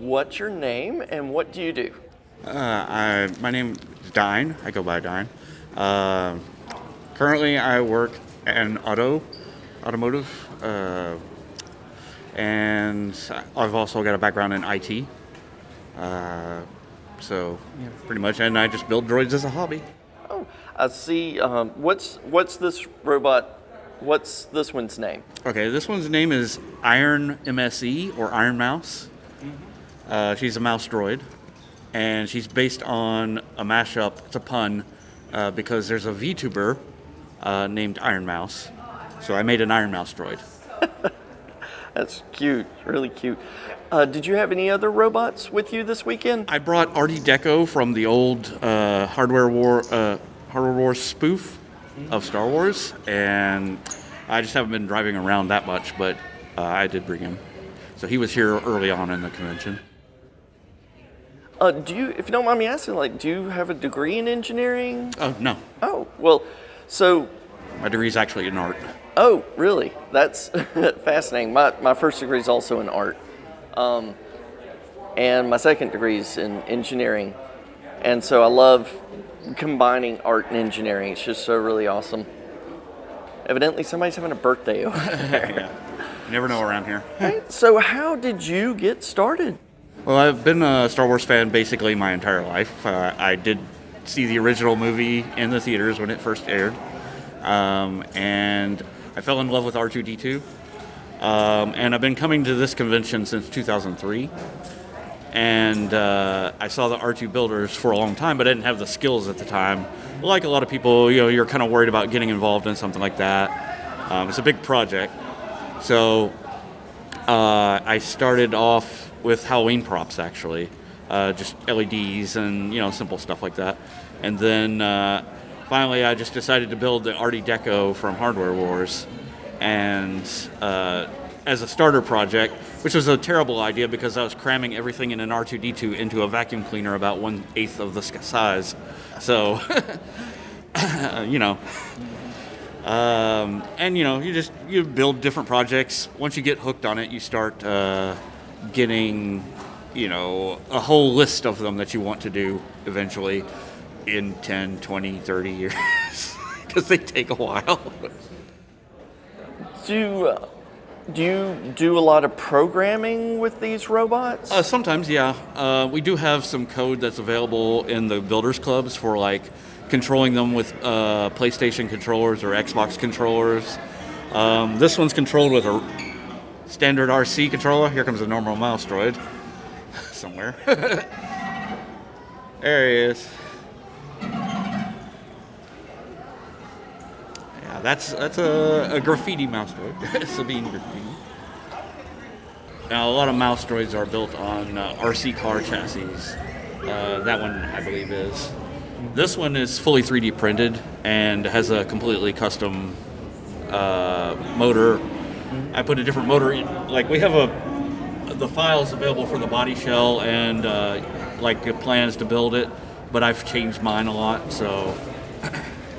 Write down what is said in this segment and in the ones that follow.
what's your name and what do you do? My name is Dyne. I go by Dyne. Currently, I work in automotive, and I've also got a background in IT. So, yeah, pretty much, and I just build droids as a hobby. Oh, I see. What's this robot? What's this one's name? Okay, this one's name is Iron MSE, or Iron Mouse. She's a mouse droid, and she's based on a mashup. It's a pun, because there's a VTuber named Iron Mouse. So I made an Iron Mouse droid. That's cute, really cute. Did you have any other robots with you this weekend? I brought Art Draco from the old Hardware Wars spoof of Star Wars, and I just haven't been driving around that much, but I did bring him. So he was here early on in the convention. Do you, if you don't mind me asking, do you have a degree in engineering? Oh, no. Oh, well, so... My degree's actually in art. Oh, really? That's fascinating. My first degree is also in art. And my second degree is in engineering. And so I love combining art and engineering. It's just so really awesome. Evidently, somebody's having a birthday over there. Yeah. You never know around here. Right, so how did you get started? Well, I've been a Star Wars fan basically my entire life. I did see the original movie in the theaters when it first aired. And I fell in love with R2-D2. And I've been coming to this convention since 2003. And I saw the R2 builders for a long time, but I didn't have the skills at the time. Like a lot of people, you're kind of worried about getting involved in something like that. It's a big project. So I started off with Halloween props, actually. Just LEDs and, simple stuff like that. And then finally I just decided to build the Art Draco from Hardware Wars. And as a starter project, which was a terrible idea because I was cramming everything in an R2-D2 into a vacuum cleaner about 1/8 of the size. So, you build different projects. Once you get hooked on it, you start getting, a whole list of them that you want to do eventually in 10, 20, 30 years because they take a while. Do you do a lot of programming with these robots? Sometimes, yeah. We do have some code that's available in the builders clubs for controlling them with PlayStation controllers or Xbox controllers. This one's controlled with a standard RC controller. Here comes a normal mouse droid somewhere. There he is. Yeah, that's a graffiti mouse droid. Sabine graffiti. Now, a lot of mouse droids are built on RC car chassis. That one, I believe, is. This one is fully 3D printed and has a completely custom motor. I put a different motor in. We have the files available for the body shell and plans to build it, but I've changed mine a lot, so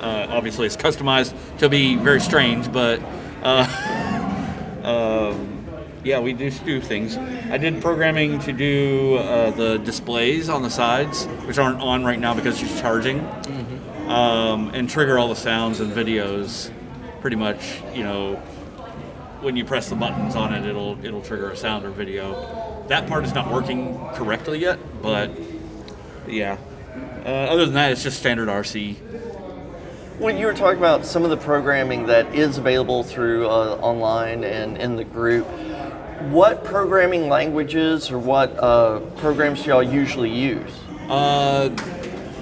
obviously it's customized to be very strange, but yeah, we just do things. I did programming to do the displays on the sides, which aren't on right now because she's charging, and trigger all the sounds and videos. Pretty much, when you press the buttons on it, it'll trigger a sound or video. That part is not working correctly yet, but yeah. Other than that, it's just standard RC. When you were talking about some of the programming that is available through online and in the group, what programming languages or what programs do y'all usually use?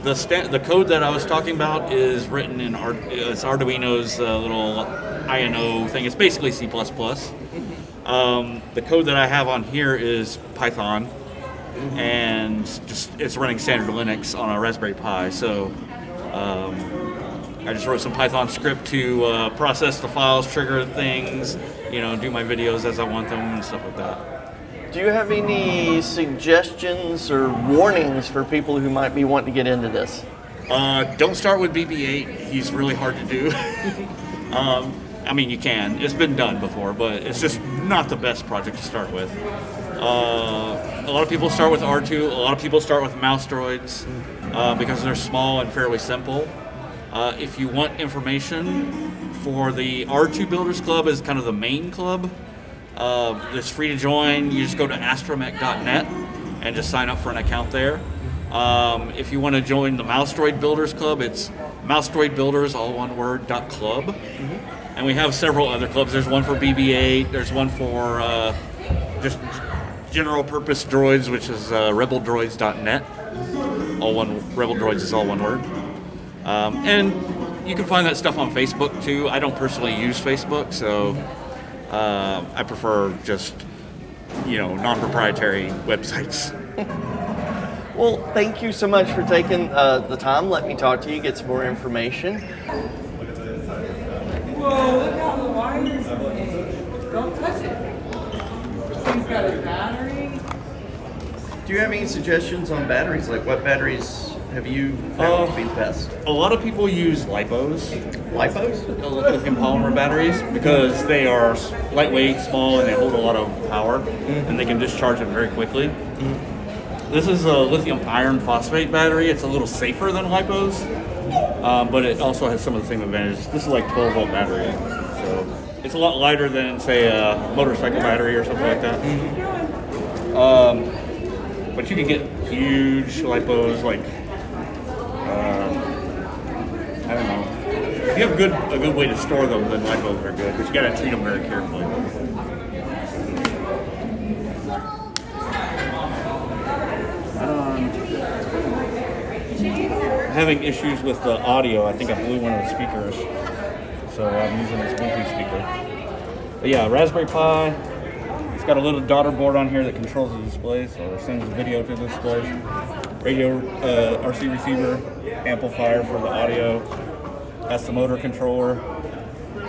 The code that I was talking about is written in it's Arduino's little INO thing. It's basically C++. The code that I have on here is Python, and it's running standard Linux on a Raspberry Pi. So I just wrote some Python script to process the files, trigger things, do my videos as I want them and stuff like that. Do you have any suggestions or warnings for people who might be wanting to get into this? Don't start with BB-8. He's really hard to do. You can. It's been done before, but it's just not the best project to start with. A lot of people start with R2. A lot of people start with mouse droids because they're small and fairly simple. If you want information for the R2 Builders Club is kind of the main club. It's free to join. You just go to astromech.net and just sign up for an account there. If you want to join the Mouse Droid Builders Club, it's Mouse Droid Builders, all one word, .club. Mm-hmm. And we have several other clubs. There's one for BB-8. There's one for just general purpose droids, which is rebeldroids.net. Rebel Droids is all one word. And you can find that stuff on Facebook too. I don't personally use Facebook, so I prefer just, non-proprietary websites. Well, thank you so much for taking the time. Let me talk to you, get some more information. Whoa, look how the wires are. Don't touch it. This thing's got a battery. Do you have any suggestions on batteries? Like what batteries have you found to be the best? A lot of people use LiPos. LiPos? Lithium polymer batteries, because they are lightweight, small, and they hold a lot of power, and they can discharge them very quickly. Mm-hmm. This is a lithium iron phosphate battery. It's a little safer than LiPos, but it also has some of the same advantages. This is like 12-volt battery, so it's a lot lighter than, say, a motorcycle battery or something like that. Mm-hmm. But you can get huge LiPos, like I don't know. If you have a good way to store them, then LiPos are good, but you gotta treat them very carefully. Having issues with the audio. I think I blew one of the speakers, so I'm using this Bluetooth speaker. But yeah, Raspberry Pi. It's got a little daughter board on here that controls the display, so it sends the video to the display. Radio RC receiver, amplifier for the audio. That's the motor controller.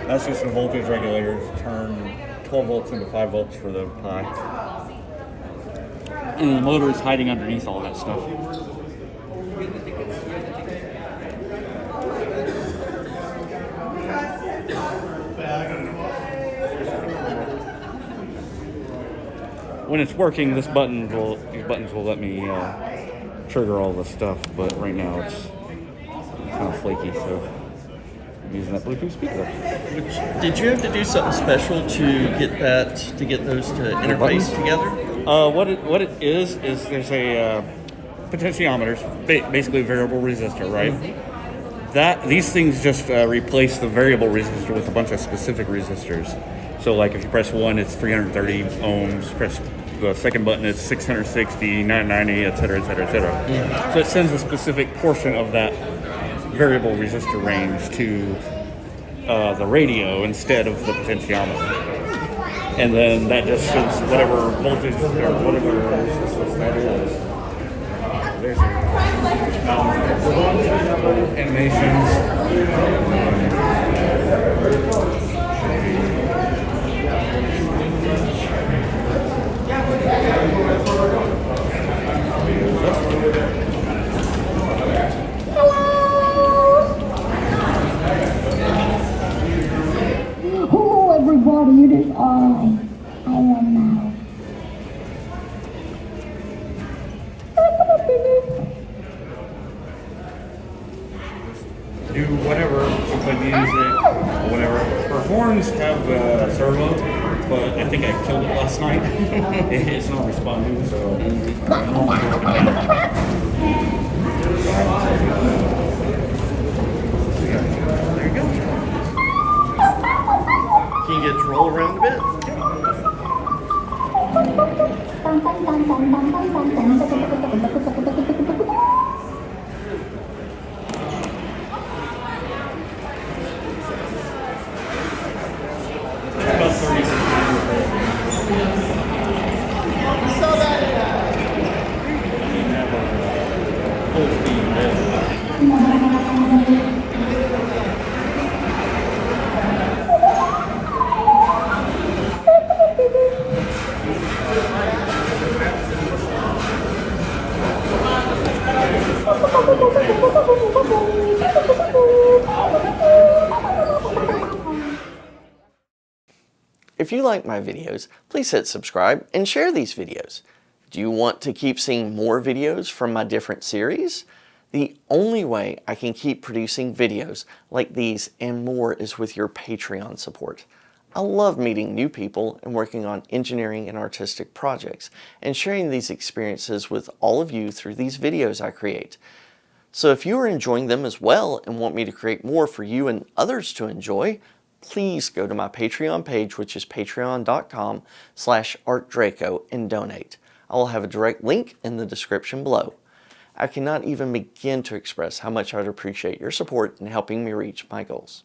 That's just a voltage regulator to turn 12 volts into 5 volts for the Pi. And the motor is hiding underneath all that stuff. When it's working, these buttons will let me trigger all the stuff, but right now it's kind of flaky, so I'm using that Bluetooth speaker. Did you have to do something special to get those to interface together? What it is there's a potentiometer, basically a variable resistor, right? Mm-hmm. These things just replace the variable resistor with a bunch of specific resistors. So like if you press 1, it's 330 ohms, press the second button, it's 660, 990, et cetera, et cetera, et cetera. Mm-hmm. So it sends a specific portion of that variable resistor range to the radio instead of the potentiometer. And then that just sends whatever voltage or whatever resistance that is. There's animations. Hello everybody, it is I am now. Do whatever, play music, or whatever. Her horns have servo, but I think I killed it last night. It's not responding, so. There you go. Can you get to roll around a bit? About 30 seconds. Full speed. If you like my videos, please hit subscribe and share these videos. Do you want to keep seeing more videos from my different series? The only way I can keep producing videos like these and more is with your Patreon support. I love meeting new people and working on engineering and artistic projects and sharing these experiences with all of you through these videos I create. So if you are enjoying them as well and want me to create more for you and others to enjoy, please go to my Patreon page, which is patreon.com/artdraco, and donate. I will have a direct link in the description below. I cannot even begin to express how much I'd appreciate your support in helping me reach my goals.